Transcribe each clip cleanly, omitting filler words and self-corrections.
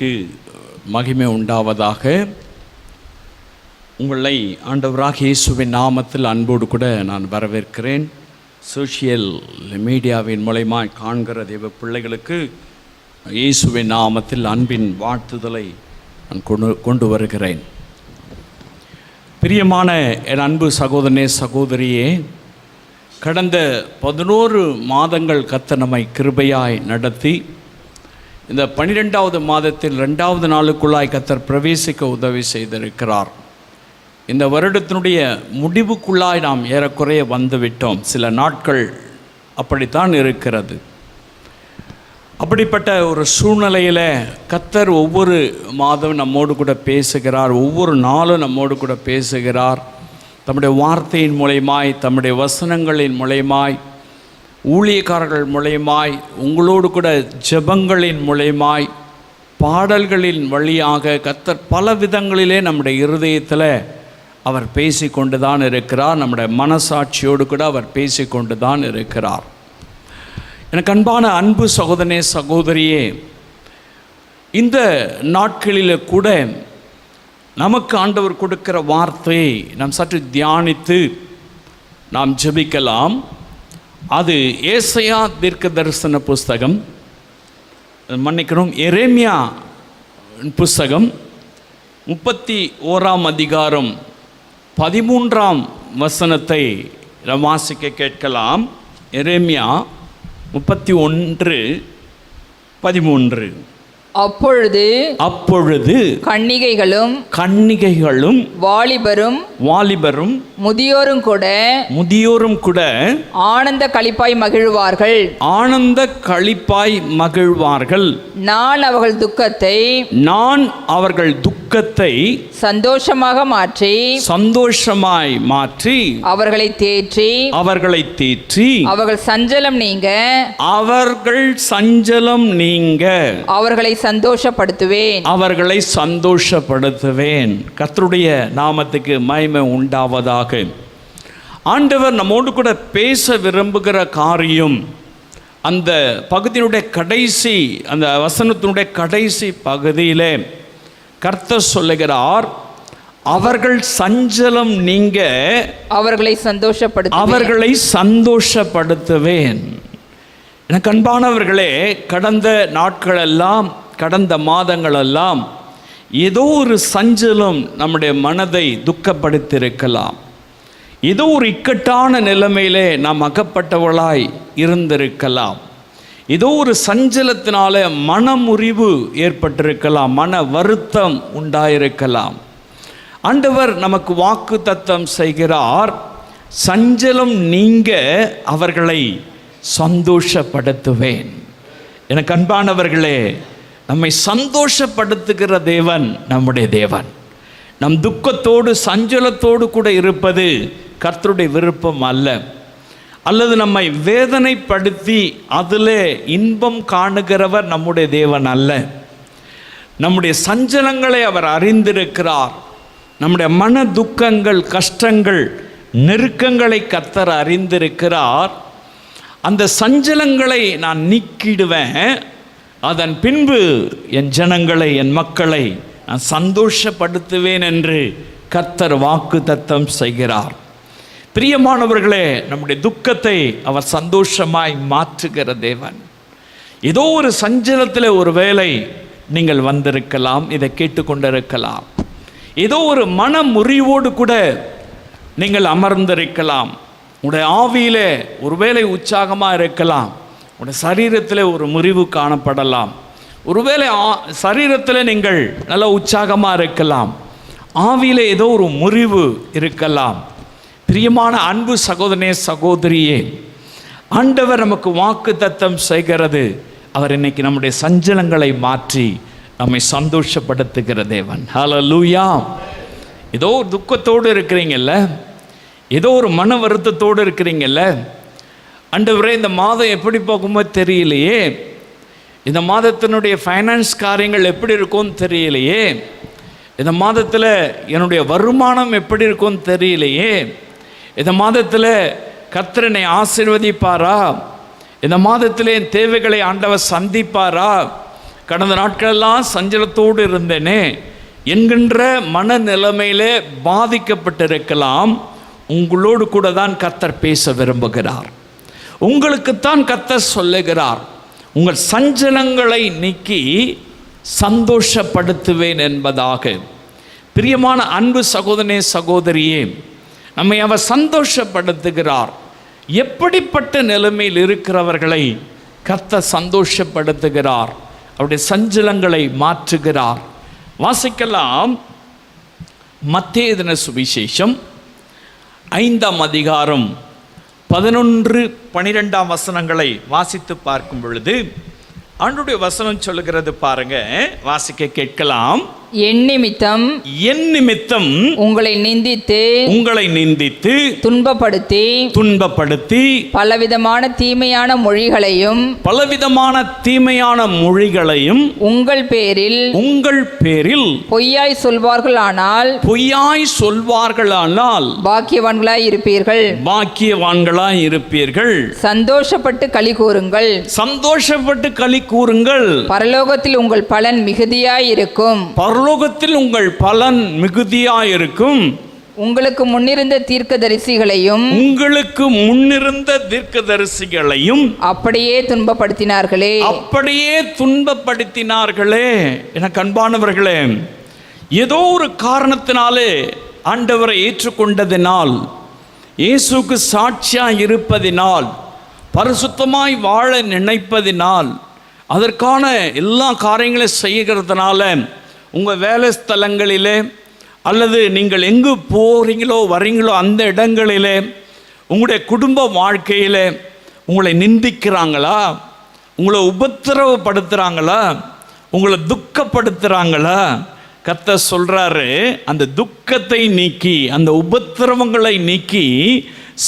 நாமத்திற்கு மகிமை உண்டாவதாக. உங்களை ஆண்டவராகிய இயேசுவின் நாமத்தில் அன்போடு கூட நான் வரவேற்கிறேன். சோஷியல் மீடியாவின் மூலமாய் காண்கிற தேவ பிள்ளைகளுக்கு இயேசுவின் நாமத்தில் அன்பின் வாழ்த்துதலை நான் கொண்டு வருகிறேன். பிரியமான என் அன்பு சகோதரனே சகோதரியே, கடந்த 11 மாதங்கள் கர்த்தர் நம்மை கிருபையாய் நடத்தி இந்த 12வது மாதத்தில் 2வது நாளுக்குள்ளாய் கர்த்தர் பிரவேசிக்க உதவி செய்திருக்கிறார். இந்த வருடத்தினுடைய முடிவுக்குள்ளாய் நாம் ஏறக்குறைய வந்துவிட்டோம். சில நாட்கள் அப்படித்தான் இருக்கிறது. அப்படிப்பட்ட ஒரு சூழ்நிலையில் கர்த்தர் ஒவ்வொரு மாதம் நம்மோடு கூட பேசுகிறார், ஒவ்வொரு நாளும் நம்மோடு கூட பேசுகிறார். தம்முடைய வார்த்தையின் மூலமாய், தம்முடைய வசனங்களின் மூலமாய், ஊழியக்காரர்கள் மூலமாய், உங்களோடு கூட ஜெபங்களின் மூலமாய், பாடல்களின் வழியாக கர்த்தர் பல விதங்களிலே நம்முடைய இருதயத்தில் அவர் பேசிக்கொண்டு தான் இருக்கிறார். நம்முடைய மனசாட்சியோடு கூட அவர் பேசிக்கொண்டு தான் இருக்கிறார். எனக்கு அன்பான அன்பு சகோதரனே சகோதரியே, இந்த நாட்களில் கூட நமக்கு ஆண்டவர் கொடுக்கிற வார்த்தையை நாம் சற்று தியானித்து நாம் ஜெபிக்கலாம். அது ஏசாயா தீர்க்க தரிசன புஸ்தகம், எரேமியா புஸ்தகம் 31ஆம் அதிகாரம் 13ஆம் வசனத்தை நாம் வாசிக்க கேட்கலாம். எரேமியா 31:13. அப்பொழுது கன்னிகைகளும் வாலிபரும் முதியோரும் கூட ஆனந்த களிப்பாய் மகிழ்வார்கள். நான் அவர்கள் துக்கத்தை சந்தோஷமாய் மாற்றி அவர்களை தேற்றி அவர்கள் சஞ்சலம் நீங்க அவர்களை சந்தோஷப்படுத்துவேன். கர்த்தருடைய நாமத்துக்கு மகிமை உண்டாவதாக. ஆண்டவர் நம்மோடு கூட பேச விரும்புகிற காரியம், அந்த பகுதியினுடைய கடைசி, அந்த வசனத்தினுடைய கடைசி பகுதியிலே கர்த்தர் சொல்லுகிறார், அவர்கள் சஞ்சலம் நீங்க அவர்களை சந்தோஷப்படுத்துவேன். எனக்கு அன்பானவர்களே, கடந்த நாட்களெல்லாம், கடந்த மாதங்களெல்லாம் ஏதோ ஒரு சஞ்சலம் நம்முடைய மனதை துக்கப்படுத்தியிருக்கலாம். ஏதோ ஒரு இக்கட்டான நிலைமையிலே நாம் அகப்பட்டவளாய் இருந்திருக்கலாம். ஏதோ ஒரு சஞ்சலத்தினால மனமுறிவு ஏற்பட்டிருக்கலாம், மன வருத்தம் உண்டாயிருக்கலாம். ஆண்டவர் நமக்கு வாக்கு தத்தம் செய்கிறார், சஞ்சலம் நீங்க அவர்களை சந்தோஷப்படுத்துவேன். எனக்கு அன்பானவர்களே, நம்மை சந்தோஷப்படுத்துகிற தேவன் நம்முடைய தேவன். நம் துக்கத்தோடு சஞ்சலத்தோடு கூட இருப்பது கர்த்தருடைய விருப்பம் அல்ல. அல்லது நம்மை வேதனைப்படுத்தி அதிலே இன்பம் காணுகிறவர் நம்முடைய தேவன் அல்ல. நம்முடைய சஞ்சலங்களை அவர் அறிந்திருக்கிறார். நம்முடைய மன துக்கங்கள், கஷ்டங்கள், நெருக்கங்களை கர்த்தர் அறிந்திருக்கிறார். அந்த சஞ்சலங்களை நான் நீக்கிடுவேன், அதன் பின்பு என் ஜனங்களை, என் மக்களை நான் சந்தோஷப்படுத்துவேன் என்று கர்த்தர் வாக்கு தத்தம் செய்கிறார். பிரியமானவர்களே, நம்முடைய துக்கத்தை அவர் சந்தோஷமாய் மாற்றுகிற தேவன். ஏதோ ஒரு சஞ்சலத்தில் ஒரு வேளை நீங்கள் வந்திருக்கலாம், இதை கேட்டுக்கொண்டிருக்கலாம். ஏதோ ஒரு மன முறிவோடு கூட நீங்கள் அமர்ந்திருக்கலாம். உங்களுடைய ஆவியிலே ஒருவேளை உற்சாகமாக இருக்கலாம், உங்களுடைய சரீரத்தில் ஒரு முறிவு காணப்படலாம். ஒருவேளை சரீரத்தில் நீங்கள் நல்ல உற்சாகமாக இருக்கலாம், ஆவியிலே ஏதோ ஒரு முறிவு இருக்கலாம். பிரியமான அன்பு சகோதரனே சகோதரியே, ஆண்டவர் நமக்கு வாக்கு தத்தம் செய்கிறது, அவர் இன்னைக்கு நம்முடைய சஞ்சலங்களை மாற்றி நம்மை சந்தோஷப்படுத்துகிற தேவன். ஹல்லேலூயா. ஏதோ ஒரு துக்கத்தோடு இருக்கிறீங்கல்ல, ஏதோ ஒரு மன வருத்தத்தோடு இருக்கிறீங்கல்ல, ஆண்டவரே இந்த மாதம் எப்படி போகுமோ தெரியலையே, இந்த மாதத்தினுடைய ஃபைனான்ஸ் காரியங்கள் எப்படி இருக்கும்னு தெரியலையே, இந்த மாதத்தில் என்னுடைய வருமானம் எப்படி இருக்கும்னு தெரியலையே, இந்த மாதத்தில் கர்த்தர் என்னை ஆசீர்வதிப்பாரா, இந்த மாதத்தில் என் தேவைகளை ஆண்டவர் சந்திப்பாரா, கடந்த நாட்களெல்லாம் சஞ்சலத்தோடு இருந்தேனே என்கின்ற மனநிலைமையிலே பாதிக்கப்பட்டிருக்கலாம். உங்களோடு கூட தான் கர்த்தர் பேச விரும்புகிறார். உங்களுக்குத்தான் கர்த்தர் சொல்லுகிறார், உங்கள் சஞ்சலங்களை நீக்கி சந்தோஷப்படுத்துவேன் என்பதாக. பிரியமான அன்பு சகோதரனே சகோதரியே, நம்மை அவர் சந்தோஷப்படுத்துகிறார். எப்படிப்பட்ட நிலைமையில் இருக்கிறவர்களை கர்த்தர் சந்தோஷப்படுத்துகிறார், அவருடைய சஞ்சலங்களை மாற்றுகிறார். வாசிக்கலாம் மத்தேயு எழுதின சுவிசேஷம் 5ஆம் அதிகாரம் 11-12 வசனங்களை வாசித்து பார்க்கும் பொழுது ஆண்டவருடைய வசனம் சொல்லுகிறது பாருங்க, வாசிக்க கேட்கலாம். என் நிமித்தம் உங்களை நிந்தித்து துன்பப்படுத்தி பலவிதமான தீமையான மொழிகளையும் உங்கள் பேரில் பொய்யாய் சொல்வார்களானால் பாக்கியவான்களாய் இருப்பீர்கள். சந்தோஷப்பட்டு களி கூறுங்கள், பரலோகத்தில் உங்கள் பலன் மிகுதியாயிருக்கும். உங்களுக்கு முன்னிருந்த தீர்க்கதரிசிகளையும் அப்படியே துன்பப்படுத்தினார்களே. எனக்கு அன்பானவர்களே, ஏதோ ஒரு காரணத்தினாலே ஆண்டவரை ஏற்றுக்கொண்டதினால், இயேசுக்கு சாட்சியாய் இருப்பதினால், பரிசுத்தமாய் வாழ நினைப்பதினால், அதற்கான எல்லா காரியங்களையும் செய்கிறதுனால உங்கள் வேலை ஸ்தலங்களிலே அல்லது நீங்கள் எங்கு போகிறீங்களோ வரீங்களோ அந்த இடங்களிலே உங்களுடைய குடும்ப வாழ்க்கையில் உங்களை நிந்திக்கிறாங்களா, உங்களை உபத்திரவப்படுத்துகிறாங்களா, உங்களை துக்கப்படுத்துகிறாங்களா? கர்த்தர் சொல்கிறாரு, அந்த துக்கத்தை நீக்கி அந்த உபத்திரவங்களை நீக்கி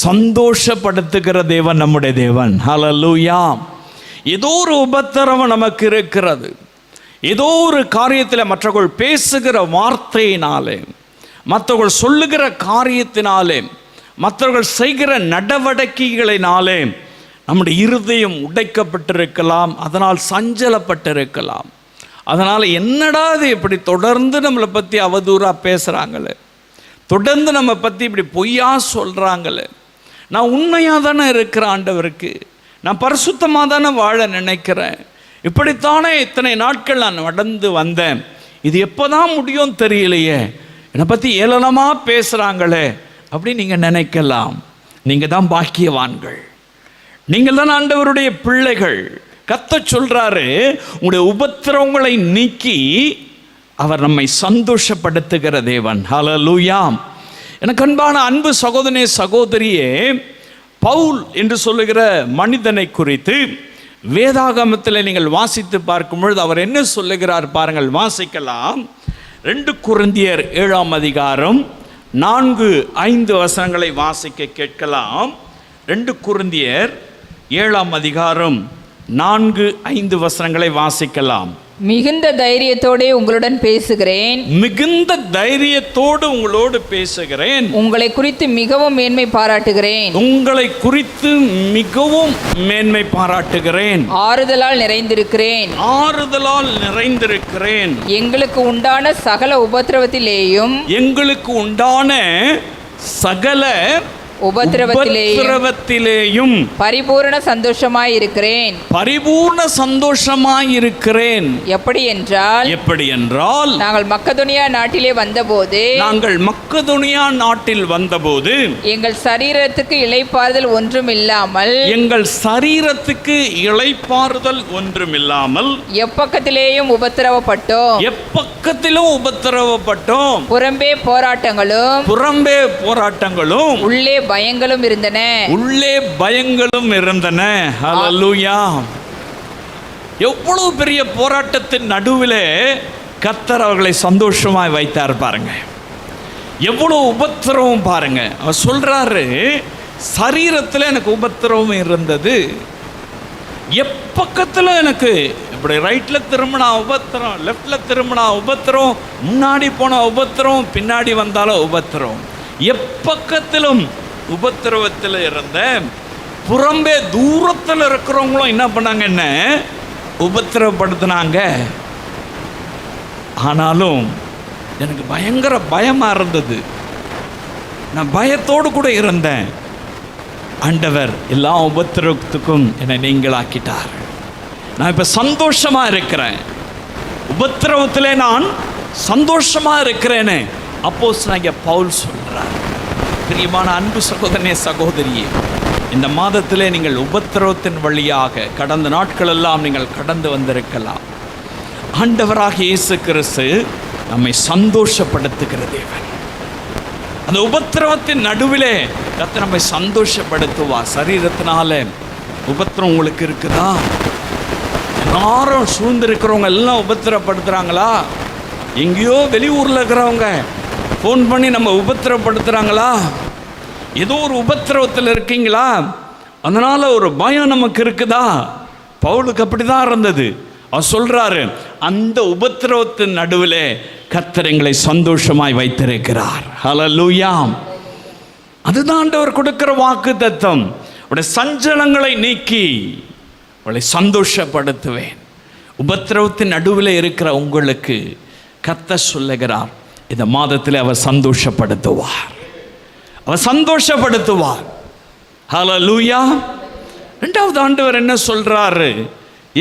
சந்தோஷப்படுத்துகிற தேவன் நம்முடைய தேவன். ஹல்லேலூயா. ஏதோ ஒரு உபத்திரவம் நமக்கு இருக்கிறது, ஏதோ ஒரு காரியத்தில் மற்றவர்கள் பேசுகிற வார்த்தையினாலே, மற்றவர்கள் சொல்லுகிற காரியத்தினாலே, மற்றவர்கள் செய்கிற நடவடிக்கைகளினாலே நம்முடைய இருதயம் உடைக்கப்பட்டிருக்கலாம், அதனால் சஞ்சலப்பட்டிருக்கலாம். அதனால் என்னடா இது இப்படி தொடர்ந்து நம்மளை பற்றி அவதூறாக பேசுகிறாங்களே, தொடர்ந்து நம்ம பற்றி இப்படி பொய்யா சொல்கிறாங்களே, நான் உண்மையாக தானே இருக்கிறேன் ஆண்டவருக்கு, நான் பரிசுத்தமாக தானே வாழ நினைக்கிறேன், இப்படித்தானே இத்தனை நாட்கள் நான் நடந்து வந்தேன், இது எப்போ தான் முடியும் தெரியலையே, என்னை பற்றி ஏளனமாக பேசுகிறாங்களே அப்படி நீங்கள் நினைக்கலாம். நீங்கள் தான் பாக்கியவான்கள், நீங்கள் தான் ஆண்டவருடைய பிள்ளைகள். கர்த்தர் சொல்கிறாரு, உங்களுடைய உபத்திரவங்களை நீக்கி அவர் நம்மை சந்தோஷப்படுத்துகிற தேவன். ஹல்லேலூயா. எனக்கு அன்பான அன்பு சகோதரனே சகோதரியே, பவுல் என்று சொல்லுகிற மனிதனை குறித்து வேதாகமத்தில் நீங்கள் வாசித்து பார்க்கும் பொழுது அவர் என்ன சொல்லுகிறார் பாருங்கள், வாசிக்கலாம். 2 கொரிந்தியர் 7ஆம் அதிகாரம் 4-5 வசனங்களை வாசிக்க கேட்கலாம். 2 கொரிந்தியர் 7ஆம் அதிகாரம் 4-5 வசனங்களை வாசிக்கலாம். மிகுந்த தைரியத்தோடு உங்களுடன் பேசுகிறேன், மிகுந்த தைரியத்தோடு உங்களோடு பேசுகிறேன். உங்களை குறித்து மிகவும் மேன்மை பாராட்டுகிறேன், ஆறுதலால் நிறைந்திருக்கிறேன். எங்களுக்கு உண்டான சகல உபத்திரவத்திலேயும் பரிபூர்ண சந்தோஷமாயிருக்கிறேன். எப்படி என்றால் நாங்கள் மக்கதோனியா நாட்டிலே வந்தபோது எங்கள் சரீரத்துக்கு இளைப்பாறுதல் ஒன்றுமில்லாமல் எப்பக்கத்திலேயும் உபத்திரவப்பட்டோம். புறம்பே போராட்டங்களும் உள்ளே பயங்களும் இருந்தன. ஹல்லேலூயா. எவ்வளவு பெரிய போராட்டத்தின் நடுவிலே கர்த்தர் அவர்களை சந்தோஷமாய் வைத்தார் பாருங்க. எவ்வளவு உபத்திரவம் பாருங்க. அவர் சொல்றாரு, சரீரத்தில் எனக்கு உபத்திரவம் இருந்தது, எப்பக்கத்தில் எனக்கு இப்படி ரைட்டில் திரும்பினா உபத்திரம், லெஃப்டில் திரும்பினா உபத்திரம், முன்னாடி போன உபத்திரம், பின்னாடி வந்தாலும் உபத்திரம், எப்பக்கத்திலும் உபத்திரவத்தில் இருந்த. புறம்பே தூரத்தில் இருக்கிறவங்களும் என்ன பண்ணாங்க, என்ன உபத்திரவப்படுத்தினாங்க. ஆனாலும் எனக்கு பயங்கர பயமாக இருந்தது. நான் பயத்தோடு கூட இருந்தேன். ஆண்டவர் எல்லா உபத்திரவத்துக்கும் என்னை நீங்களாக்கிட்டார். நான் இப்போ சந்தோஷமாக இருக்கிறேன். உபத்திரவத்திலே நான் சந்தோஷமாக இருக்கிறேன்னு அப்போஸ்தலனாகிய பவுல் சொல்கிறார். பிரியமான அன்பு சகோதரனே, சகோதரியே, இந்த மாதத்திலே நீங்கள் உபத்திரவத்தின் வழியாக கடந்த நாட்களெல்லாம் நீங்கள் கடந்து வந்திருக்கலாம். ஆண்டவராக இயேசு கிறிஸ்து நம்மை சந்தோஷப்படுத்துகிற தேவன். அந்த உபத்திரவத்தின் நடுவிலே கர்த்தர் நம்மை சந்தோஷப்படுத்துவார். சரீரத்தினால உபத்திரம் உங்களுக்கு இருக்குதா? எல்லாரும் சூழ்ந்திருக்கிறவங்க எல்லாம் உபத்திரப்படுத்துகிறாங்களா? எங்கேயோ வெளியூரில் இருக்கிறவங்க ஃபோன் பண்ணி நம்ம உபத்திரப்படுத்துகிறாங்களா? ஏதோ ஒரு உபத்திரவத்தில் இருக்கீங்களா? அதனால் ஒரு பயம் நமக்கு இருக்குதா? பவுலுக்கு அப்படி தான் இருந்தது. அவர் சொல்கிறாரு, அந்த உபத்திரவத்தின் நடுவிலே கர்த்தர் எங்களை சந்தோஷமாய் வைத்திருக்கிறார். ஹல்லேலூயா. அதுதான் ஆண்டவர் கொடுக்கிற வாக்குத்தத்தம். உடைய சஞ்சலங்களை நீக்கி அவளை சந்தோஷப்படுத்துவேன். உபத்திரவத்தின் நடுவில் இருக்கிற உங்களுக்கு கர்த்தர் சொல்லுகிறார், இந்த மாதத்தில் அவர் சந்தோஷப்படுத்துவார். அவர் சந்தோஷப்படுத்துவார். ஹல்லேலூயா. ரெண்டாவது ஆண்டவர் என்ன சொல்றாரு?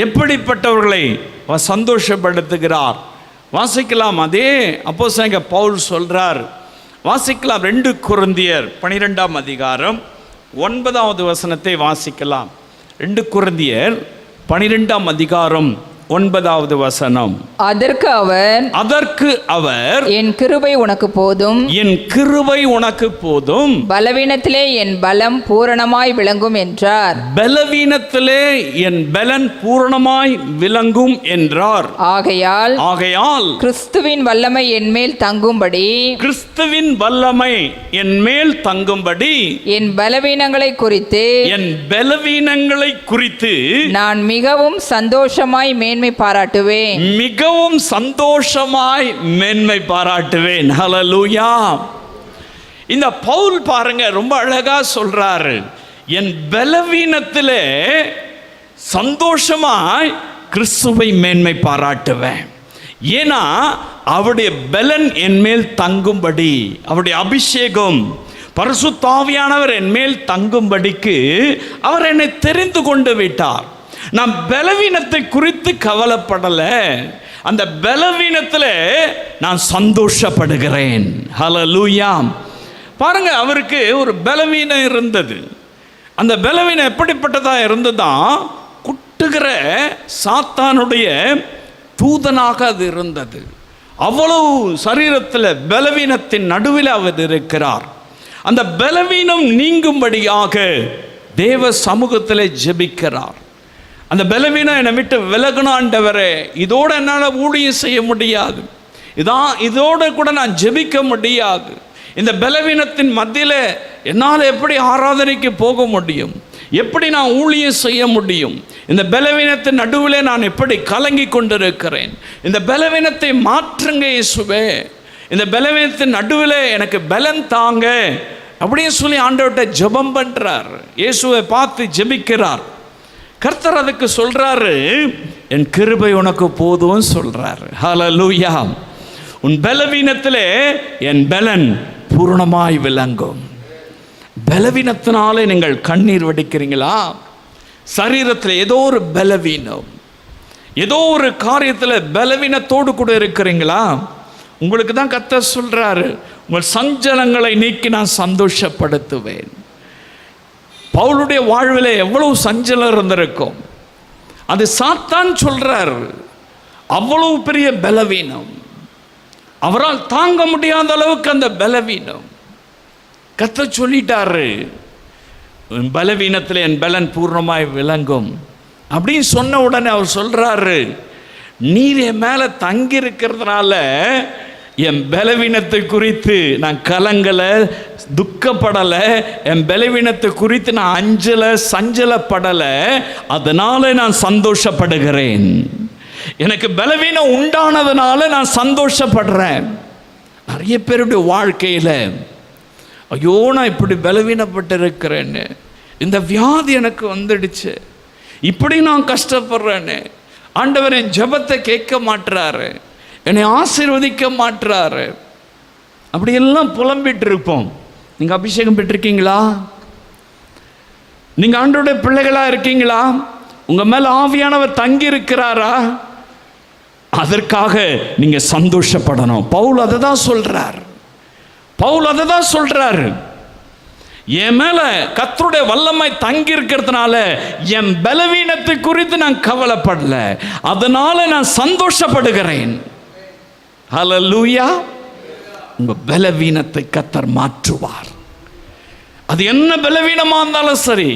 எப்படிப்பட்டவர்களை அவர் சந்தோஷப்படுத்துகிறார்? வாசிக்கலாம். அதே அப்போஸ்தலனாகிய பவுல் சொல்றார். வாசிக்கலாம். 2 கொரிந்தியர் 12ஆம் அதிகாரம் 9வது வசனத்தை வாசிக்கலாம். 2 கொரிந்தியர் 12ஆம் அதிகாரம் 9வது வசனம். அதற்கு அவர் என் கிருபை உனக்கு போதும், என் கிருபை உனக்கு போதும், பலவீனத்திலே என் பலம் பூரணமாய் விளங்கும் என்றார். பலவீனத்திலே என் பலன் பூரணமாய் விளங்கும் என்றார். ஆகையால் கிறிஸ்துவின் வல்லமை என் மேல் தங்கும்படி, கிறிஸ்துவின் வல்லமை என் மேல் தங்கும்படி என் பலவீனங்களை குறித்து நான் மிகவும் சந்தோஷமாய் மேன்மை பாராட்டுவேன். மிகவும் சந்தோஷமாய் மேன்மை பாராட்டுவேன். ஹல்லேலூயா. இந்த பவுல் பாருங்க, ரொம்ப அழகா சொல்றாரு, என் பலவீனத்திலே சந்தோஷமாய் கிறிஸ்துவை மேன்மை பாராட்டுவேன். ஏன்னா அவருடைய பலன் என் மேல் தங்கும்படி, அவருடைய அபிஷேகம் பரிசுத்த ஆவியானவர் என் மேல் தங்கும்படிக்கு அவர் என்னை தெரிந்து கொண்டு விட்டார். நான் பலவீனத்தை குறித்து கவலைப்படலை, அந்த பலவீனத்தில் நான் சந்தோஷப்படுகிறேன். ஹல்லேலூயா. பாருங்க, அவருக்கு ஒரு பலவீனம் இருந்தது. அந்த பலவீனம் எப்படிப்பட்டதா இருந்ததா? குட்டுகிற சாத்தானுடைய தூதனாக அது இருந்தது. அவ்வளவு சரீரத்தில் பலவீனத்தின் நடுவில் அவர் இருக்கிறார். அந்த பலவீனம் நீங்கும்படியாக தேவ சமூகத்தில் ஜெபிக்கிறார். அந்த பலவீனம் என்னை விட்டு விலகணும் ஆண்டவரே, இதோட என்னால் ஊழியம் செய்ய முடியாது, இதோட கூட நான் ஜெபிக்க முடியாது, இந்த பலவீனத்தின் மத்தியில் என்னால் எப்படி ஆராதனைக்கு போக முடியும், எப்படி நான் ஊழியம் செய்ய முடியும், இந்த பலவீனத்தின் நடுவில் நான் எப்படி கலங்கி கொண்டிருக்கிறேன், இந்த பலவீனத்தை மாற்றுங்க இயேசுவே, இந்த பலவீனத்தின் நடுவில் எனக்கு பலன் தாங்க அப்படின்னு சொல்லி ஆண்டவர்கிட்ட ஜெபம் பண்ணுறார். இயேசுவை பார்த்து ஜெபிக்கிறார். கர்த்தர் அதுக்கு சொல்றாரு, என் கிருபை உனக்கு போதும் சொல்றாரு. ஹல்லேலூயா. உன் பலவீனத்திலே என் பலன் பூரணமாய் விளங்கும். பலவீனத்தினாலே நீங்கள் கண்ணீர் வடிக்கிறீங்களா? சரீரத்தில் ஏதோ ஒரு பலவீனம், ஏதோ ஒரு காரியத்தில் பலவீனத்தோடு கூட இருக்கிறீங்களா? உங்களுக்கு தான் கர்த்தர் சொல்றாரு, உங்கள் சஞ்சலங்களை நீக்கி நான் சந்தோஷப்படுத்துவேன். பவுலுடைய வாழ்வில் எவ்வளவு சஞ்சலம் இருந்திருக்கும். அது சாத்தான் சொல்றார், அவ்வளவு பெரிய பலவீனம், அவரால் தாங்க முடியாத அளவுக்கு அந்த பலவீனம். கர்த்தர் சொல்லிட்டாரு, பலவீனத்தில் என் பலன் பூர்ணமாய் விளங்கும் அப்படின்னு சொன்ன உடனே அவர் சொல்றாரு, நீர் என் மேலே தங்கி இருக்கிறதுனால என் பலவீனத்தை குறித்து நான் கலங்கலை, துக்கப்படலை, என் பலவீனத்தை குறித்து நான் அஞ்சலை, சஞ்சலப்படலை, அதனால நான் சந்தோஷப்படுகிறேன். எனக்கு பலவீனம் உண்டானதுனால நான் சந்தோஷப்படுறேன். நிறைய பேருடைய வாழ்க்கையில் ஐயோ நான் இப்படி பலவீனப்பட்டு இருக்கிறேன்னு, இந்த வியாதி எனக்கு வந்துடுச்சு, இப்படி நான் கஷ்டப்படுறேன்னு, ஆண்டவர் என் ஜெபத்தை கேட்க மாட்டுறாரு, என்னை ஆசீர்வதிக்க மாட்டாரு. அப்படியெல்லாம் புலம்பிட்டு இருப்போம். நீங்கள் அபிஷேகம் பெற்றிருக்கீங்களா? நீங்கள் ஆண்டவருடைய பிள்ளைகளாக இருக்கீங்களா? உங்கள் மேலே ஆவியானவர் தங்கி இருக்கிறாரா? அதற்காக நீங்கள் சந்தோஷப்படணும். பவுல் அதை தான் சொல்றார். என் மேல கர்த்தருடைய வல்லமை தங்கி இருக்கிறதுனால என் பலவீனத்தை குறித்து நான் கவலைப்படல, அதனால நான் சந்தோஷப்படுகிறேன். ஹல்லேலூயா. உங்க பலவீனத்தை கர்த்தர் மாற்றுவார். அது என்ன பலவீனமா இருந்தாலும் சரி,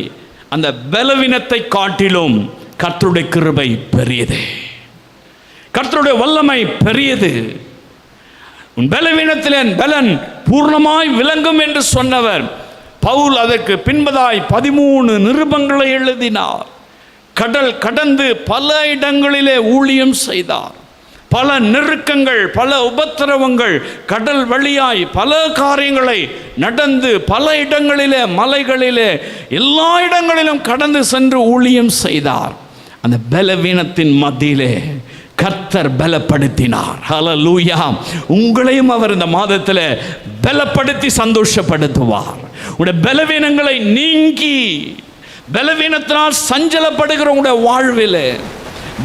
அந்த பலவீனத்தை காட்டிலும் கர்த்தருடைய கிருபை பெரியது, கர்த்தருடைய வல்லமை பெரியது. உன் பலவீனத்தில் என் பலன் பூர்ணமாய் விளங்கும் என்று சொன்னவர் பவுல் அதற்கு பின்பதாய் 13 நிருபங்களை எழுதினார். கடல் கடந்து பல இடங்களிலே ஊழியம் செய்தார். பல நெருக்கங்கள், பல உபத்திரவங்கள், கடல் வழியாய் பல காரியங்களை நடந்து பல இடங்களிலே, மலைகளிலே, எல்லா இடங்களிலும் கடந்து சென்று ஊழியம் செய்தார். அந்த பலவீனத்தின் மத்தியிலே கர்த்தர் பலப்படுத்தினார். ஹல்லேலூயா. உங்களையும் அவர் இந்த மாதத்தில் பலப்படுத்தி சந்தோஷப்படுத்துவார். உங்களுடைய பலவீனங்களை நீங்கி, பலவீனத்தினால் சஞ்சலப்படுகிற உங்களுடைய வாழ்விலே,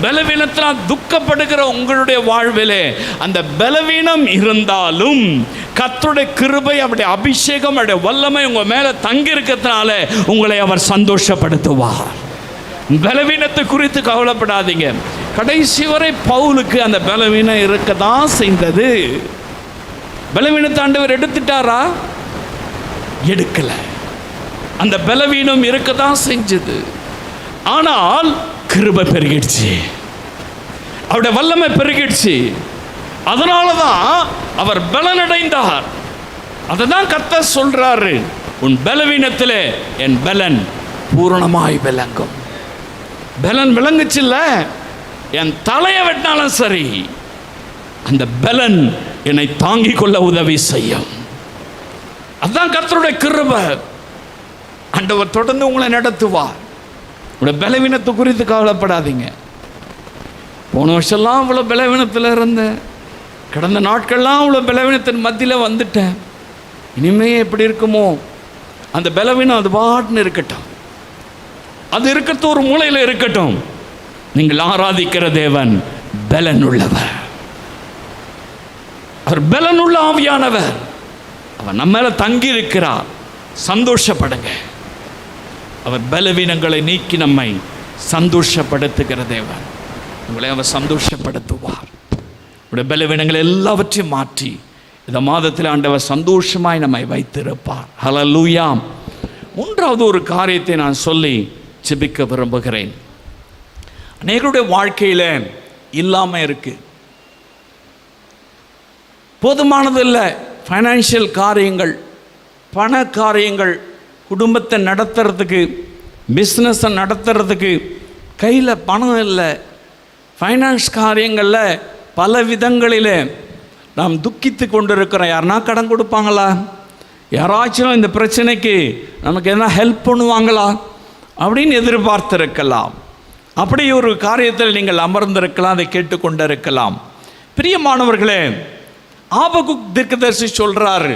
பலவீனத்தினால் துக்கப்படுகிற உங்களுடைய வாழ்விலே, அந்த பலவீனம் இருந்தாலும் கர்த்தருடைய கிருபை, அவருடைய அபிஷேகம், அவருடைய வல்லமை உங்க மேல தங்கி இருக்கிறதுனால உங்களை அவர் சந்தோஷப்படுத்துவார். பலவீனத்தை குறித்து கவலைப்படாதீங்க. கடைசி வரை பவுலுக்கு அந்த பலவீனம் இருக்கதான் செய்தது. பலவீனத்தை ஆண்டவர் எடுத்துட்டாரா? எடுக்கல. அந்த பலவீனம் இருக்கதான் செஞ்சது. ஆனால் கிருபை பெருகிடுச்சு, அவருடைய வல்லமை பெருகிடுச்சு. அதனாலதான் அவர் பலனடைந்தார். அதை தான் கர்த்தர் சொல்றாரு, உன் பலவீனத்திலே என் பலன் பூரணமாய் விளங்கும். பலன் விளங்குச்சுல்ல, என் தலையை வெட்டினாலும் சரி அந்த பலன் என்னை தாங்கிக் கொள்ள உதவி செய்யும். அதுதான் கர்த்தருடைய கிருபை. ஆண்டவர் தொடர்ந்து உங்களை நடத்துவார். உங்களுடைய பலவீனத்தை குறித்து கவலைப்படாதீங்க. போன வருஷம்லாம் இவ்வளோ பலவீனத்தில் இருந்தேன், கடந்த நாட்கள்லாம் இவ்வளோ பலவீனத்தின் மத்தியில் வந்துட்டேன், இனிமே எப்படி இருக்குமோ? அந்த பலவீனம் அது பாட்டுன்னு இருக்கட்டும், அது இருக்கிறது ஒரு மூலையில் இருக்கட்டும். நீங்கள் ஆராதிக்கிற தேவன் பலன் உள்ளவர், அவர் பலனுள்ள ஆவியானவர், அவர் நம்ம மேல தங்கி இருக்கிறார். சந்தோஷப்படுங்க. அவர் பலவீனங்களை நீக்கி நம்மை சந்தோஷப்படுத்துகிற தேவன். உங்களை அவர் சந்தோஷப்படுத்துவார். உடைய பலவீனங்கள் எல்லாவற்றையும் மாற்றி இந்த மாதத்தில் ஆண்டவர் சந்தோஷமாய் நம்மை வைத்திருப்பார். ஹல்லேலூயா. மூன்றாவது ஒரு காரியத்தை நான் சொல்லி ஜெபிக்க விரும்புகிறேன். அநேகருடைய வாழ்க்கையில் இல்லாமல் இருக்கு, போதுமானது இல்லை. ஃபைனான்ஷியல் காரியங்கள், பண காரியங்கள், குடும்பத்தை நடத்துறதுக்கு, பிஸ்னஸை நடத்துறதுக்கு கையில் பணம் இல்லை. ஃபைனான்ஸ் காரியங்களில் பல விதங்களில் நாம் துக்கித்து கொண்டு இருக்கிறோம். யாருன்னா கடன் கொடுப்பாங்களா? யாராச்சும் இந்த பிரச்சனைக்கு நமக்கு எதனா ஹெல்ப் பண்ணுவாங்களா அப்படின்னு எதிர்பார்த்திருக்கலாம். அப்படி ஒரு காரியத்தில் நீங்கள் அமர்ந்திருக்கலாம், அதை கேட்டுக்கொண்டு இருக்கலாம். பிரியமானவர்களே, ஆபகுக் தீர்க்கதரிசி சொல்றாரு.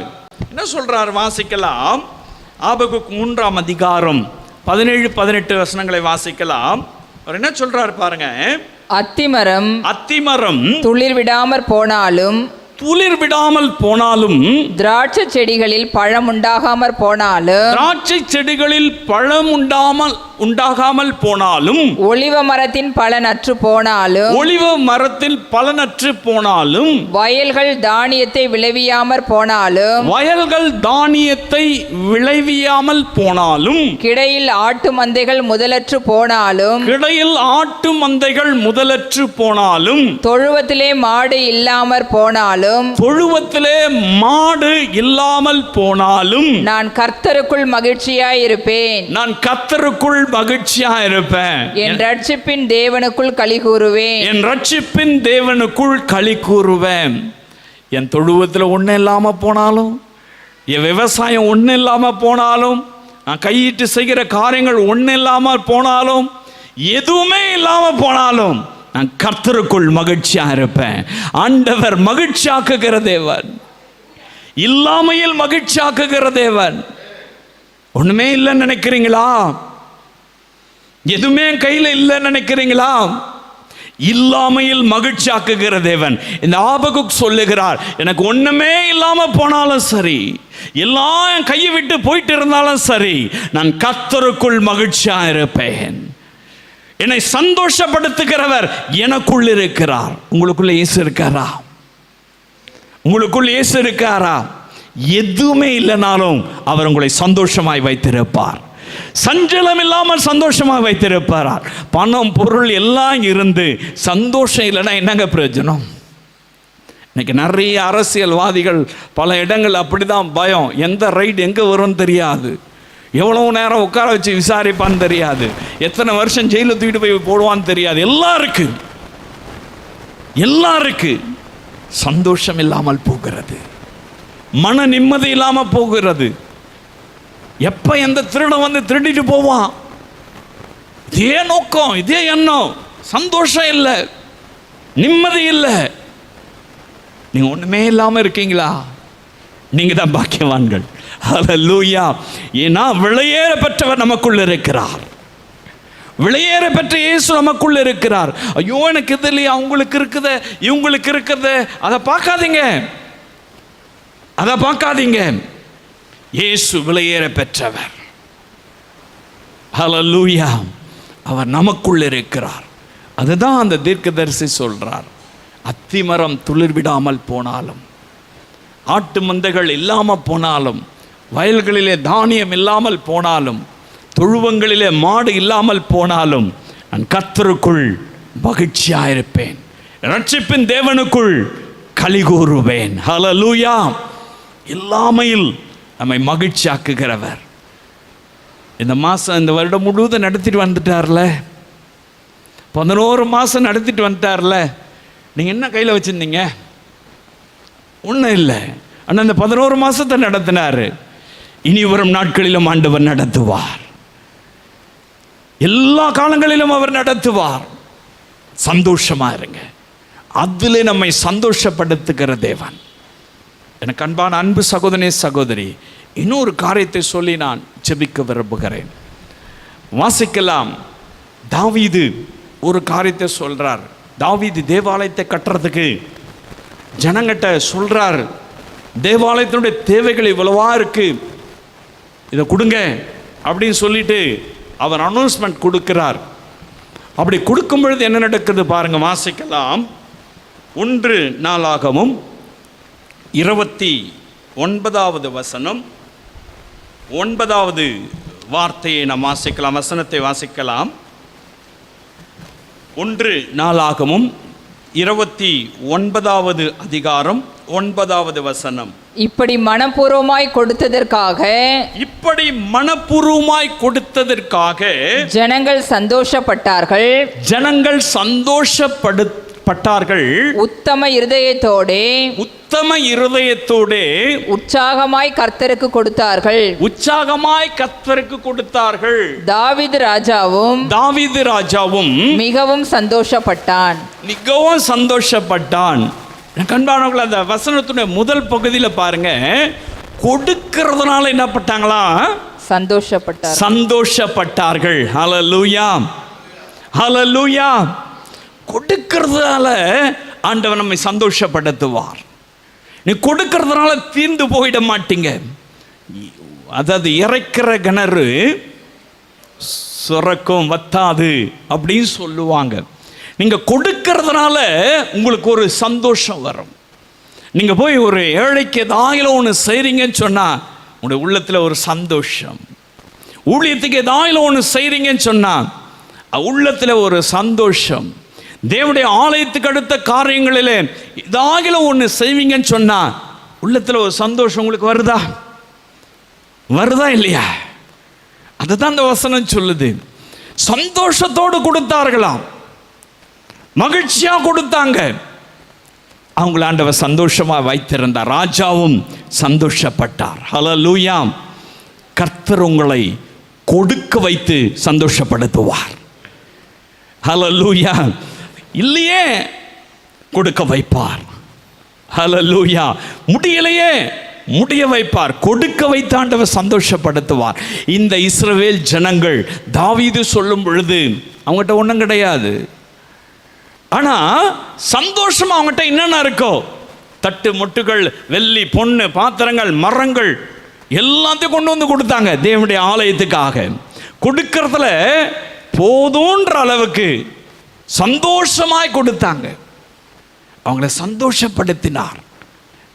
என்ன சொல்றாரு? வாசிக்கலாம். ஆபகுக் 3ஆம் அதிகாரம் 17-18 வசனங்களை வாசிக்கலாம். அவர் என்ன சொல்றாரு பாருங்க. அத்திமரம் துளிர் விடாமற் போனாலும், திராட்சை செடிகளில் பழம் உண்டாகாமற் போனாலும், ஒலிவ மரத்தின் பலனற்று போனாலும், வயல்கள் தானியத்தை விளைவியாமல் போனாலும், கிடையில் ஆட்டு மந்தைகள் முதலற்று போனாலும், தொழுவத்திலே மாடு இல்லாமற் போனாலும், நான் கர்த்தருக்குள் மகிழ்ச்சியாயிருப்பேன். என் ரட்சிப்பின் தேவனுக்குள் களி கூறுவேன். என் தொழுவத்தில் ஒன்றும் இல்லாமல் போனாலும், என் விவசாயம் ஒன்றும் இல்லாமல் போனாலும், நான் கையிட்டு செய்கிற காரியங்கள் ஒன்றும் இல்லாமல் போனாலும், எதுவுமே இல்லாமல் போனாலும் நான் கர்த்தருக்குள் மகிழ்ச்சியா இருப்பேன். ஆண்டவர் மகிழ்ச்சியாக்குகிற தேவன், இல்லாமையில் மகிழ்ச்சியாக்குகிற தேவன். ஒண்ணுமே இல்லைன்னு நினைக்கிறீங்களா? எதுவுமே கையில் இல்லைன்னு நினைக்கிறீங்களா? இல்லாமையில் மகிழ்ச்சியாக்குகிற தேவன். இந்த ஆபகுக் சொல்லுகிறார், எனக்கு ஒண்ணுமே இல்லாம போனாலும் சரி, எல்லாம் என் கையை விட்டு போயிட்டு இருந்தாலும் சரி, நான் கர்த்தருக்குள் மகிழ்ச்சியா இருப்பேன். என்னை சந்தோஷப்படுத்துகிறவர் எனக்குள் இருக்கிறார். உங்களுக்குள்ள இயேசு இருக்காரா? உங்களுக்குள் இயேசு இருக்காரா? எதுவுமே இல்லைனாலும் அவர் உங்களை சந்தோஷமாய் வைத்திருப்பார். சஞ்சலம் இல்லாமல் சந்தோஷமாக வைத்திருப்பார். பணம் பொருள் எல்லாம் இருந்து சந்தோஷம் இல்லைன்னா என்னங்க பிரயோஜனம்? இன்னைக்கு நிறைய அரசியல்வாதிகள் பல இடங்கள் அப்படிதான். பயம், எந்த ரைடு எங்கே வரும்னு தெரியாது, எவ்வளவு நேரம் உட்கார வச்சு விசாரிப்பான்னு தெரியாது, எத்தனை வருஷம் ஜெயிலில் தூக்கிட்டு போய் போடுவான்னு தெரியாது. எல்லாம் இருக்கு. சந்தோஷம் இல்லாமல் போகிறது, மன நிம்மதி இல்லாமல் போகிறது. எப்ப எந்த திருடன் வந்து திருடிட்டு போவான், இதே நோக்கம், இதே எண்ணம். சந்தோஷம் இல்லை, நிம்மதி இல்லை. நீங்க ஒண்ணுமே இல்லாம இருக்கீங்களா? நீங்க தான் பாக்கியவான்கள். ஹல்லேலூயா. ஏன்னா விலையேற பெற்றவர் நமக்குள்ள இருக்கிறார். விலையேற பெற்ற இயேசு நமக்குள்ள இருக்கிறார். ஐயோ எனக்கு இது இல்லையா, அவங்களுக்கு இருக்குது, இவங்களுக்கு இருக்குது, அதை பார்க்காதீங்க. இயேசு விலையேற பெற்றவர். ஹல்லேலூயா. அவர் நமக்குள்ள இருக்கிறார். அதுதான் அந்த தீர்க்கதரிசி சொல்றார், அத்திமரம் துளிர் விடாமல் போனாலும், ஆட்டு மந்தைகள் இல்லாமல் போனாலும், வயல்களிலே தானியம் இல்லாமல் போனாலும், தொழுவங்களிலே மாடு இல்லாமல் போனாலும், நான் கர்த்தருக்குள் மகிழ்ச்சியாயிருப்பேன், ரட்சிப்பின் தேவனுக்குள் களிகூறுவேன். ஹல்லேலூயா. இல்லாமையில் நம்மை மகிழ்ச்சியாக்குகிறவர். இந்த மாதம், இந்த வருடம் முழுவதும் நடத்திட்டு வந்துட்டார்ல, 11 மாதம் நடத்திட்டு வந்துட்டார்ல. நீங்கள் என்ன கையில் வச்சுருந்தீங்க? ஒன்றும் இல்லை. ஆனால் இந்த 11 மாதத்தை நடத்தினார். இனி வரும் நாட்களிலும் ஆண்டவர் நடத்துவார். எல்லா காலங்களிலும் அவர் நடத்துவார். சந்தோஷமா இருங்க. அதிலே நம்மை சந்தோஷப்படுத்துகிற தேவன். எனக்கு அன்பான அன்பு சகோதரனே, சகோதரி, இன்னொரு காரியத்தை சொல்லி நான் ஜெபிக்க விரும்புகிறேன். வாசிக்கலாம். தாவீது ஒரு காரியத்தை சொல்றார். தாவீது தேவாலயத்தை கட்டுறதுக்கு ஜனங்கிட்ட சொல்றார், தேவாலயத்தினுடைய தேவைகள் இவ்வளவா இருக்கு, இதை கொடுங்க அப்படின்னு சொல்லிட்டு அவர் அனௌன்ஸ்மெண்ட் கொடுக்கிறார். அப்படி கொடுக்கும் பொழுது என்ன நடக்குது பாருங்க. வாசிக்கலாம். 1 நாளாகமும் 29வது வசனம், 9வது வார்த்தையை நாம் வாசிக்கலாம். வசனத்தை வாசிக்கலாம். 1 நாளாகமும் 29வது அதிகாரம் 9வது வசனம். இப்படி மனப்பூர்வமாய் கொடுத்ததற்காக ஜனங்கள் சந்தோஷப்பட்டார்கள். உத்தம இருதயத்தோடே உற்சாகமாய் கர்த்தருக்கு கொடுத்தார்கள். தாவீது ராஜாவும் மிகவும் சந்தோஷப்பட்டான். கண்பானவர்கள், அந்த வசனத்துடைய முதல் பகுதியில் பாருங்க, கொடுக்கிறதுனால என்ன பட்டாங்களா? சந்தோஷப்பட்டார்கள். ஹல்லேலூயா, ஹல்லேலூயா. கொடுக்கிறதுனால ஆண்டவர் நம்மை சந்தோஷப்படுத்துவார். நீ கொடுக்கிறதுனால தீர்ந்து போயிட மாட்டீங்க. அதாவது இறைக்கிற கிணறு சுரக்கும் வத்தாது அப்படின்னு சொல்லுவாங்க. நீங்க கொடுக்கிறதுனால உங்களுக்கு ஒரு சந்தோஷம் வரும். நீங்க போய் ஒரு ஏழைக்கு ஏதாவது ஒன்று செய்றீங்கன்னு சொன்னா உங்களுடைய உள்ளத்தில் ஒரு சந்தோஷம். ஊழியத்துக்கு ஏதாவது ஒன்று செய்றீங்கன்னு சொன்னா உள்ளத்தில் ஒரு சந்தோஷம். தேவனுடைய ஆலயத்துக்கு அடுத்த காரியங்களில் ஏதாவது ஒன்று செய்வீங்கன்னு சொன்னா உள்ளத்தில் ஒரு சந்தோஷம் உங்களுக்கு வருதா இல்லையா? அதுதான் அந்த வசனம் சொல்லுது. சந்தோஷத்தோடு கொடுத்தார்களாம், மகிழ்ச்சியா கொடுத்தாங்க. அவங்கள ஆண்டவர் சந்தோஷமா வைத்திருந்தார். ராஜாவும் சந்தோஷப்பட்டார். ஹல்லேலூயா. கர்த்தர் உங்களை கொடுக்க வைத்து சந்தோஷப்படுத்துவார். ஹல்லேலூயா. இல்லையே கொடுக்க வைப்பார். ஹல்லேலூயா. முடியலையே முடிய வைப்பார். கொடுக்க வைத்த ஆண்டவர் சந்தோஷப்படுத்துவார். இந்த இஸ்ரவேல் ஜனங்கள் தாவீது சொல்லும் பொழுது அவங்ககிட்ட ஒன்றும் கிடையாது, ஆனா சந்தோஷமா அவங்ககிட்ட என்னென்ன இருக்கோ, தட்டு முட்டுகள், வெள்ளி பொண்ணு பாத்திரங்கள், மரங்கள் எல்லாத்தையும் கொண்டு வந்து கொடுத்தாங்க தேவனுடைய ஆலயத்துக்காக. கொடுக்கறதுல போதுன்ற அளவுக்கு சந்தோஷமாய் கொடுத்தாங்க. அவங்கள சந்தோஷப்படுத்தினார்.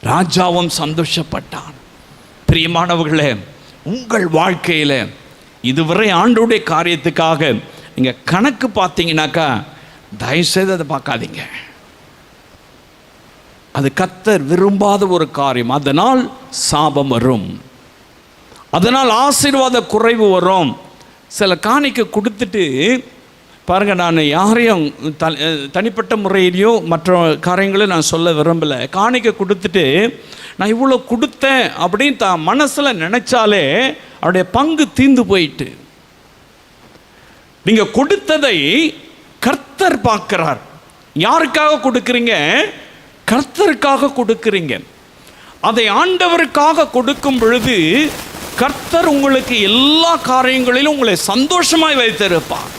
ராஜாவும் சந்தோஷப்பட்டான். பிரியமானவர்களே, உங்கள் வாழ்க்கையில இதுவரை ஆண்டவருடைய காரியத்துக்காக நீங்க கணக்கு பார்த்தீங்கன்னாக்கா தயவுசெய்து அதை பார்க்காதீங்க. அது கர்த்தர் விரும்பாத ஒரு காரியம். அதனால் சாபம் வரும், அதனால் ஆசீர்வாத குறைவு வரும். சில காணிக்கை கொடுத்துட்டு பாருங்க, நான் யாரையும் தனிப்பட்ட முறையிலையோ மற்ற காரியங்களையும் நான் சொல்ல விரும்பலை. காணிக்கை கொடுத்துட்டு நான் இவ்வளோ கொடுத்தேன் அப்படின்னு தான் மனசில் நினைச்சாலே அவருடைய பங்கு தீர்ந்து போயிட்டு. நீங்கள் கொடுத்ததை கர்த்தர் பார்க்கிறார். யாருக்காக கொடுக்குறீங்க? கர்த்தருக்காக கொடுக்குறீங்க. அதை ஆண்டவருக்காக கொடுக்கும் பொழுது கர்த்தர் உங்களுக்கு எல்லா காரியங்களிலும் உங்களை சந்தோஷமாய் வைத்திருப்பார்.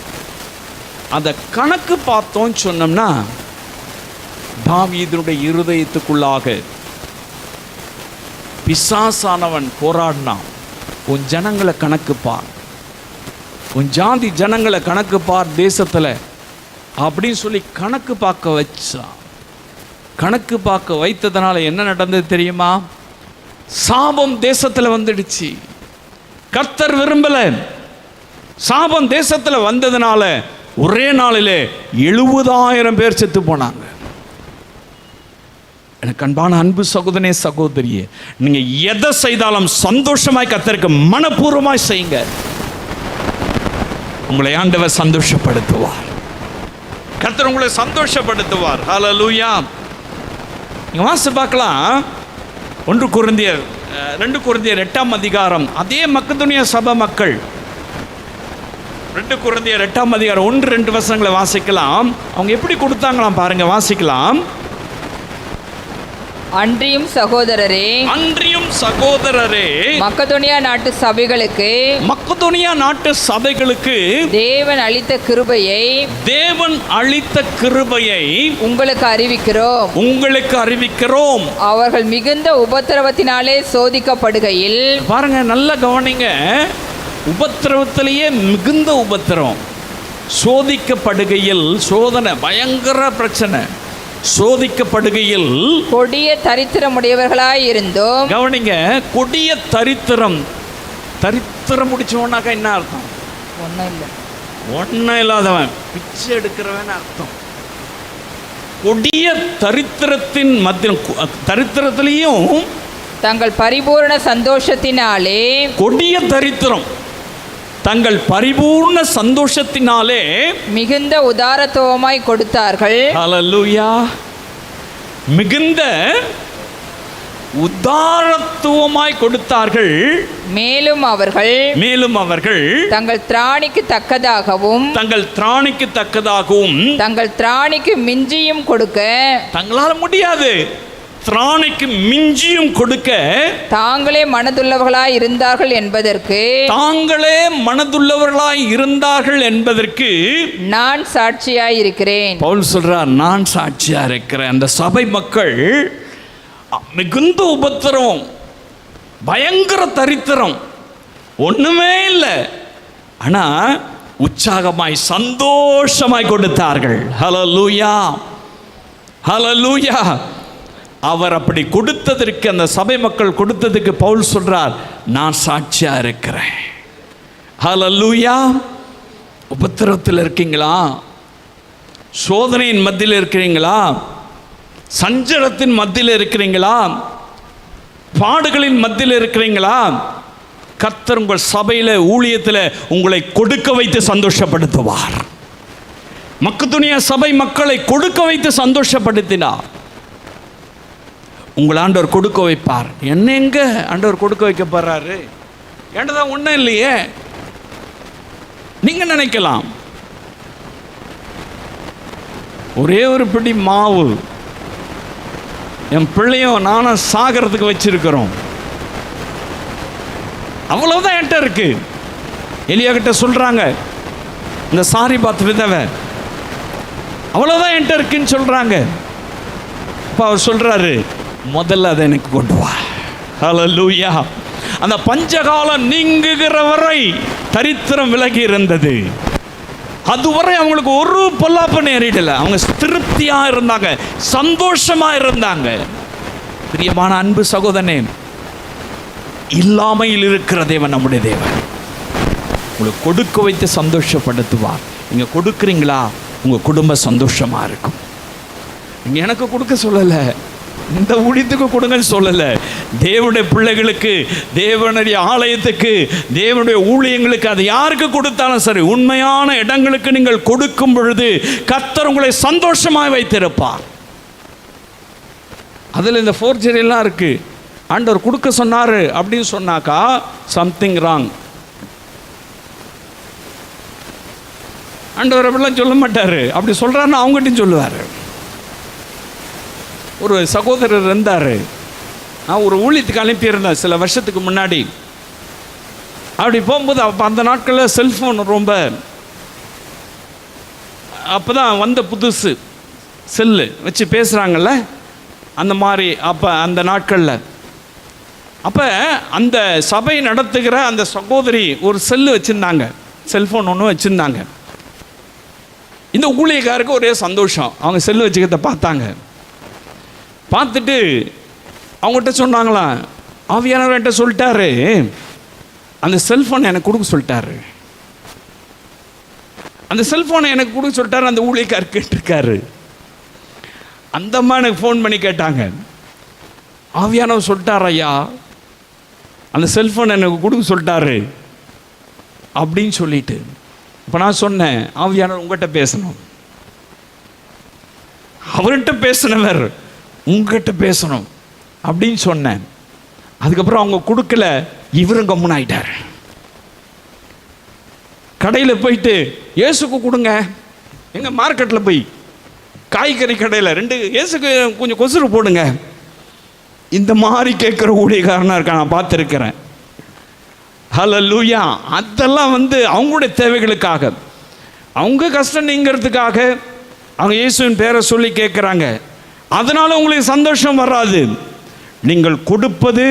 அதை கணக்கு பார்த்தோன்னு சொன்னோம்னா, தாவீதுடைய இருதயத்துக்குள்ளாக பிசாசானவன் போராடினான். உன் ஜனங்களை கணக்கு பார், உன் ஜாதி ஜனங்களை கணக்கு பார் தேசத்தில் அப்படின்னு சொல்லி கணக்கு பார்க்க வச்சான். கணக்கு பார்க்க வைத்ததுனால என்ன நடந்தது தெரியுமா? சாபம் தேசத்தில் வந்துடுச்சு. கர்த்தர் விரும்பல. சாபம் தேசத்தில் வந்ததுனால ஒரே நாளிலே 70,000 பேர் செத்து போனாங்க. எனக்கு அன்பான அன்பு சகோதரனே சகோதரியே, நீங்க எதை செய்தாலும் சந்தோஷமாய் கர்த்தருக்கு மனப்பூர்வமாய் செய்யுங்க. உங்களை ஆண்டவர் சந்தோஷப்படுத்துவார். கர்த்தர் உங்களை சந்தோஷப்படுத்துவார். ஹல்லேலூயா. நீங்க வாசி பார்க்கலாம். 2 கொரிந்தியர் 8ஆம் அதிகாரம். அதே மக்கெதோனியா சபை மக்கள் 2 கொரிந்தியர் 8ஆம் அதிகாரம் 1-2 வசனங்களை வாசிக்கலாம். அவங்க எப்படி கொடுத்தாங்களாம் பாருங்க, வாசிக்கலாம். அன்றியும் சகோதரரே மக்கெதோனியா நாட்டு சபைகளுக்கு தேவன் அளித்த கிருபையை உங்களுக்கு அறிவிக்கிறோம். அவர்கள் மிகுந்த உபத்திரவத்தினாலே சோதிக்கப்படுகையில், பாருங்க நல்ல கவனிங்க, உபத்திரவத்திலேயே மிகுந்த உபத்திரவம், சோதிக்கப்படுகையில், சோதனை, பயங்கர பிரச்சனை, சோதிக்கப்படுகையில் கொடிய தரித்திரமுடையவர்களாய் இருந்தோம். கவனிங்க, கொடிய தரித்திரம் முடிச்சவனாக்கா என்ன அர்த்தம்? ஒன்னும் இல்லாதவன், பிச்சை எடுக்கிறவன் அர்த்தம். கொடிய தரித்திரத்தின் மத்தியில், தரித்திரத்திலையும் தங்கள் பரிபூர்ண சந்தோஷத்தினாலே, கொடிய தரித்திரம் தங்கள் பரிபூர்ண சந்தோஷத்தினாலே மிகுந்த உதாரத்துவமாய் கொடுத்தார்கள். ஹல்லேலூயா. மிகுந்த உதாரத்துவமாய் கொடுத்தார்கள். மேலும் அவர்கள் தங்கள் திராணிக்கு தக்கதாகவும் தங்கள் திராணிக்கு மிஞ்சியும் கொடுக்க, தங்களால் முடியாது, திராணிக்கு மிஞ்சியும் கொடுக்க தாங்களே மனதுள்ளவர்களாய் இருந்தார்கள் என்பதற்கு நான் சாட்சியாய் இருக்கிறேன். பவுல் சொல்றார், நான் சாட்சியா இருக்கிறேன். அந்த சபை மக்கள் மிகுந்த உபத்திரம், பயங்கர தரித்திரம், ஒண்ணுமே இல்லை, ஆனா உற்சாகமாய் சந்தோஷமாய் கொடுத்தார்கள். ஹல்லேலூயா, ஹல்லேலூயா. அவர் அப்படி கொடுத்ததற்கு, அந்த சபை மக்கள் கொடுத்ததுக்கு பவுல் சொல்றார், நான் சாட்சியா இருக்கிறேன். ஹல்லேலூயா. உபத்திரத்தில் இருக்கீங்களா? சோதனையின் மத்தியில் இருக்கிறீங்களா? சஞ்சலத்தின் மத்தியில் இருக்கிறீங்களா? பாடுகளின் மத்தியில் இருக்கிறீங்களா? கர்த்தர் உங்கள் சபையில், ஊழியத்தில் உங்களை கொடுக்க வைத்து சந்தோஷப்படுத்துவார். மக்கெதோனியா சபை மக்களை கொடுக்க வைத்து சந்தோஷப்படுத்தினார். உங்கள் ஆண்டவர் கொடுக்க வைப்பார். என்ன எங்க ஆண்டவர் கொடுக்க வைக்க போறாரு? ஏண்டதான் ஒன்றும் இல்லையே. நீங்க நினைக்கலாம் ஒரே ஒரு பிடி மாவு என் பிள்ளையும் நானும் சாகிறதுக்கு வச்சிருக்கிறோம். அவ்வளவுதான் என்கிட்ட இருக்கு. எலியா கிட்ட சொல்றாங்க, இந்த சாரி பாத் விதவை, அவ்வளவுதான் என்கிட்ட இருக்குன்னு சொல்றாங்க. அப்ப அவர் சொல்றாரு, முதல்ல அதை எனக்கு கொண்டு வா. ஹல்லேலூயா. அந்த பஞ்சகாலம் நீங்குகிற வரை தரித்திரம் விலகி இருந்தது. அதுவரை அவங்களுக்கு ஒரு பொல்லாப்பு நேரிடல. அவங்க திருப்தியா இருந்தாங்க, சந்தோஷமா இருந்தாங்க. பிரியமான அன்பு சகோதரனே, இல்லாமையில் இருக்கிற தேவன் நம்முடைய தேவன். உங்களுக்கு கொடுக்க வைத்து சந்தோஷப்படுத்துவார். நீங்க கொடுக்குறீங்களா, உங்க குடும்பம் சந்தோஷமா இருக்கும். நீங்க எனக்கு கொடுக்க சொல்லலை, இந்த ஊழியத்துக்கு கொடுங்கன்னு சொல்லலை. தேவனுடைய பிள்ளைகளுக்கு, தேவனுடைய ஆலயத்துக்கு, தேவனுடைய ஊழியங்களுக்கு, அது யாருக்கு கொடுத்தாலும் சரி, உண்மையான இடங்களுக்கு நீங்கள் கொடுக்கும் பொழுது கர்த்தர் உங்களை சந்தோஷமாய் வைத்திருப்பார். அதில் இந்த ஃபோர்ஜரிலாம் இருக்கு. ஆண்டவர் கொடுக்க சொன்னாரு அப்படின்னு சொன்னாக்கா சம்திங் ராங். ஆண்டவர் அப்படிலாம் சொல்ல மாட்டாரு. அப்படி சொல்றாருன்னா அவங்ககிட்டையும் சொல்லுவார். ஒரு சகோதரர் இருந்தார், நான் ஒரு ஊழியத்துக்கு அனுப்பியிருந்தேன் சில வருஷத்துக்கு முன்னாடி. அப்படி போகும்போது அப்போ அந்த நாட்களில் செல்ஃபோன் ரொம்ப, அப்போ தான் வந்த புதுசு, செல்லு வச்சு பேசுகிறாங்கல்ல அந்த மாதிரி. அப்போ அந்த நாட்களில் அப்போ அந்த சபை நடத்துகிற அந்த சகோதரி ஒரு செல்லு வச்சுருந்தாங்க, செல்ஃபோன் ஒன்று வச்சுருந்தாங்க. இந்த ஊழியக்காருக்கு ஒரே சந்தோஷம். அவங்க செல்லு வச்சுக்கிறத பார்த்தாங்க. பார்த்துட்டு அவங்ககிட்ட சொன்னாங்களாம், ஆவியானவர் என்கிட்ட சொல்லிட்டாரு, அந்த செல்ஃபோனை எனக்கு கொடுக்க சொல்லிட்டாரு, அந்த செல்ஃபோனை எனக்கு கொடுக்க சொல்லிட்டாரு. அந்த ஊழியக்கார் கேட்டிருக்காரு. அந்த அம்மா எனக்கு ஃபோன் பண்ணி கேட்டாங்க, ஆவியானவர் சொல்லிட்டார் ஐயா, அந்த செல்ஃபோன் எனக்கு கொடுக்க சொல்லிட்டாரு அப்படின்னு சொல்லிட்டு. இப்போ நான் சொன்னேன், ஆவியானவர் உங்கள்கிட்ட பேசணும், அவர்கிட்ட பேசினவர் உங்ககிட்ட பேசணும் அப்படின்னு சொன்னேன். அதுக்கப்புறம் அவங்க கொடுக்கல, இவரும் கம்முன்னு ஆயிட்டார். கடையில் போயிட்டு இயேசுக்கு கொடுங்க, எங்கள் மார்க்கெட்டில் போய் காய்கறி கடையில் 2 இயேசுக்கு கொஞ்சம் கொசுறு போடுங்க, இந்த மாதிரி கேட்குற ஊழியக்காரனாக இருக்க நான் பார்த்துருக்கிறேன். ஹல்லேலூயா. அதெல்லாம் அவங்களுடைய தேவைகளுக்காக, அவங்க கஷ்டம் நீங்கிறதுக்காக அவங்க இயேசுவின் பேரை சொல்லி கேட்குறாங்க. அதனால் உங்களுக்கு சந்தோஷம் வராது. நீங்கள் கொடுப்பது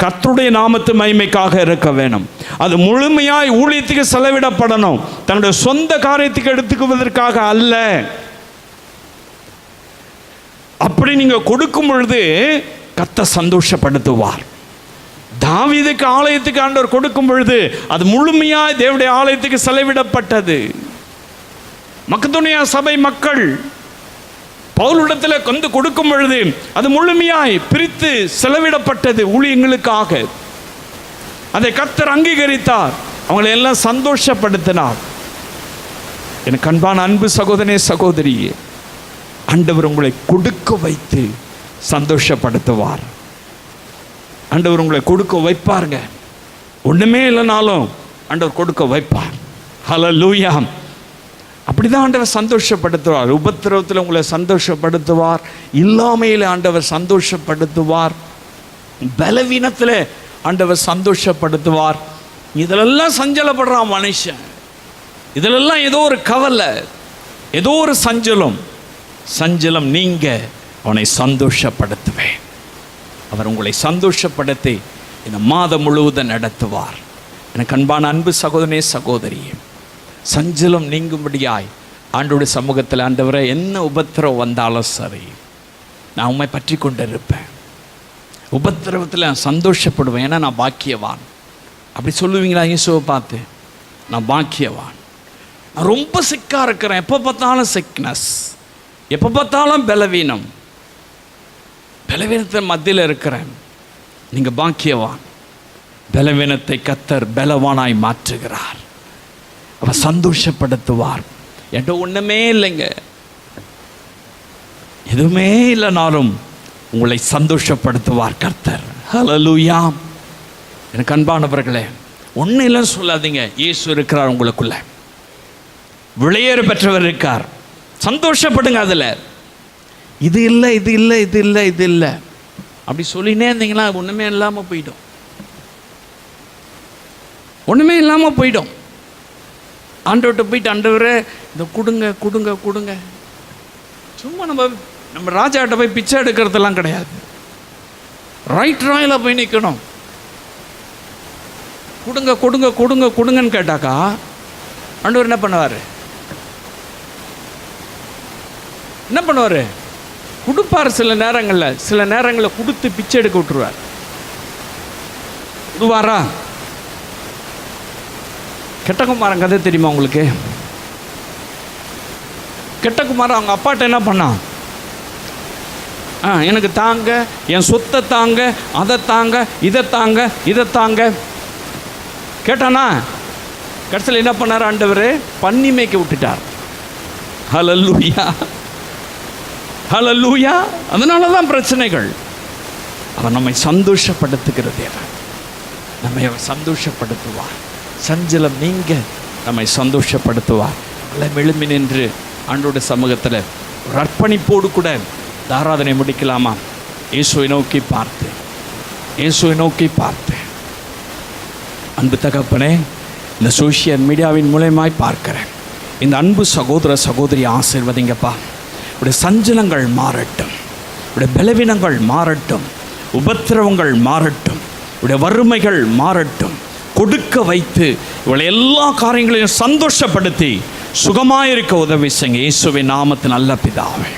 கர்த்தருடைய நாமத்து மகிமைக்காக இருக்க வேணும். அது முழுமையாய் ஊழியத்துக்கு செலவிடப்படணும், தன்னுடைய சொந்த காரியத்துக்கு எடுத்துக்குவதற்காக அல்ல. அப்படி நீங்க கொடுக்கும் பொழுது கர்த்தர் சந்தோஷப்படுத்துவார். தாவீதுக்கு ஆலயத்துக்கு ஆண்டவர் கொடுக்கும் பொழுது அது முழுமையாய் தேவனுடைய ஆலயத்துக்கு செலவிடப்பட்டது. மக்கதோனியா சபை மக்கள் பவுலிடத்தில் கொண்டு கொடுக்கும் பொழுது அது முழுமையாய் பிரித்து செலவிடப்பட்டது ஊழியங்களுக்காக. அதை கர்த்தர் அங்கீகரித்தார், அவங்களை எல்லாம் சந்தோஷப்படுத்தினார். எனக்கு அன்பான அன்பு சகோதரனே சகோதரியே, ஆண்டவர் உங்களை கொடுக்க வைத்து சந்தோஷப்படுத்துவார். ஆண்டவர் உங்களை கொடுக்க வைப்பாருங்க. ஒண்ணுமே இல்லைனாலும் ஆண்டவர் கொடுக்க வைப்பார். ஹல்லேலூயா. அப்படிதான் ஆண்டவர் சந்தோஷப்படுத்துவார். உபத்திரவத்தில் உங்களை சந்தோஷப்படுத்துவார், இல்லாமையில் ஆண்டவர் சந்தோஷப்படுத்துவார், பலவீனத்தில் ஆண்டவர் சந்தோஷப்படுத்துவார். இதிலெல்லாம் சஞ்சலப்படுறான் மனுஷன், இதிலெல்லாம் ஏதோ ஒரு கவலை, ஏதோ ஒரு சஞ்சலம் நீங்க அவனை சந்தோஷப்படுத்துவேன். அவர் உங்களை சந்தோஷப்படுத்தி இந்த மாதம் முழுவதும் நடத்துவார். எனக்கு அன்பான அன்பு சகோதரனே சகோதரியே, சஞ்சலம் நீங்கும்படியாய் ஆண்டோடைய சமூகத்தில், ஆண்டவரை என்ன உபத்திரவம் வந்தாலும் சரி நான் உண்மை பற்றி கொண்டு இருப்பேன், உபத்திரவத்தில் நான் சந்தோஷப்படுவேன், ஏன்னா நான் பாக்கியவான். அப்படி சொல்லுவீங்களா இயேசுவை பார்த்து? நான் பாக்கியவான். நான் ரொம்ப சிக்காக இருக்கிறேன், எப்போ பார்த்தாலும் சிக்னஸ், எப்போ பார்த்தாலும் பலவீனம், பலவீனத்தின் மத்தியில் இருக்கிறேன். நீங்கள் பாக்கியவான். பலவீனத்தை கர்த்தர் பலவானாய் மாற்றுகிறார். அவர் சந்தோஷப்படுத்துவார். என்கிட்ட ஒன்றுமே இல்லைங்க, எதுவுமே இல்லைனாலும் உங்களை சந்தோஷப்படுத்துவார் கர்த்தர். ஹல்லேலூயா. எனக்கு அன்பானவர்களே, ஒன்றும் இல்லைன்னு சொல்லாதீங்க. இயேசு இருக்கிறார் உங்களுக்குள்ள, விளையேறு பெற்றவர் இருக்கார், சந்தோஷப்படுங்க அதில். இது இல்லை, இது இல்லை, இது இல்லை, இது இல்லை அப்படி சொல்லினே இருந்தீங்கன்னா ஒன்றுமே இல்லாமல் போயிடும். ஒன்றுமே இல்லாமல் போயிடும். ஆண்டவர்கிட்ட போயிட்டு, ஆண்டவரே இதை கொடுங்க கொடுங்க கொடுங்க. சும்மா நம்ம ராஜாட்ட போய் பிச்சை எடுக்கிறதெல்லாம் கிடையாது. ரைட் ராயில் போய் நிற்கணும். கொடுங்க கொடுங்க கொடுங்க கொடுங்கன்னு கேட்டாக்கா ஆண்டவர் என்ன பண்ணுவார்? என்ன பண்ணுவார்? கொடுப்பார். சில நேரங்களில் கொடுத்து பிச்சை எடுக்க விட்டுருவார். விடுவாரா? கெட்டகுமாரன் கதை தெரியுமா உங்களுக்கு? கெட்டகுமாரன் அவங்க அப்பாட்ட என்ன பண்ணான்? எனக்கு தாங்க, என் சொத்தை தாங்க, அதை தாங்க, இதை தாங்க, இதை தாங்க கேட்டானா? கடைசியில் என்ன பண்ணார் ஆண்டவர்? பன்னி மேய்க்க விட்டுட்டார். ஹல்லேலூயா, ஹல்லேலூயா. அதனால தான் பிரச்சனைகள். அவன் நம்மை சந்தோஷப்படுத்துகிற தேவன். நம்மை சந்தோஷப்படுத்துவார். சஞ்சலம் நீங்க நம்மை சந்தோஷப்படுத்துவார். எழும்பி நின்று ஆண்டோட சமூகத்தில் ஒரு அர்ப்பணிப்போடு கூட ஆராதனை முடிக்கலாமா? இயேசுவை நோக்கி பார்த்து, இயேசுவை நோக்கி பார்த்து, அன்பு தகப்பனே, இந்த சோஷியல் மீடியாவின் மூலமாய் பார்க்கிறேன் இந்த அன்பு சகோதர சகோதரி ஆசீர்வதிங்கப்பா. உடைய சஞ்சலங்கள் மாறட்டும், உடைய பலவீனங்கள் மாறட்டும், உபத்திரவங்கள் மாறட்டும், உடைய வறுமைகள் மாறட்டும். கொடுக்க வைத்து இவளை எல்லா காரியங்களையும் சந்தோஷப்படுத்தி சுகமாயிருக்க உதவி செய்யுங்க. இயேசுவின் நாமத்தின் நல்ல பிதாவே.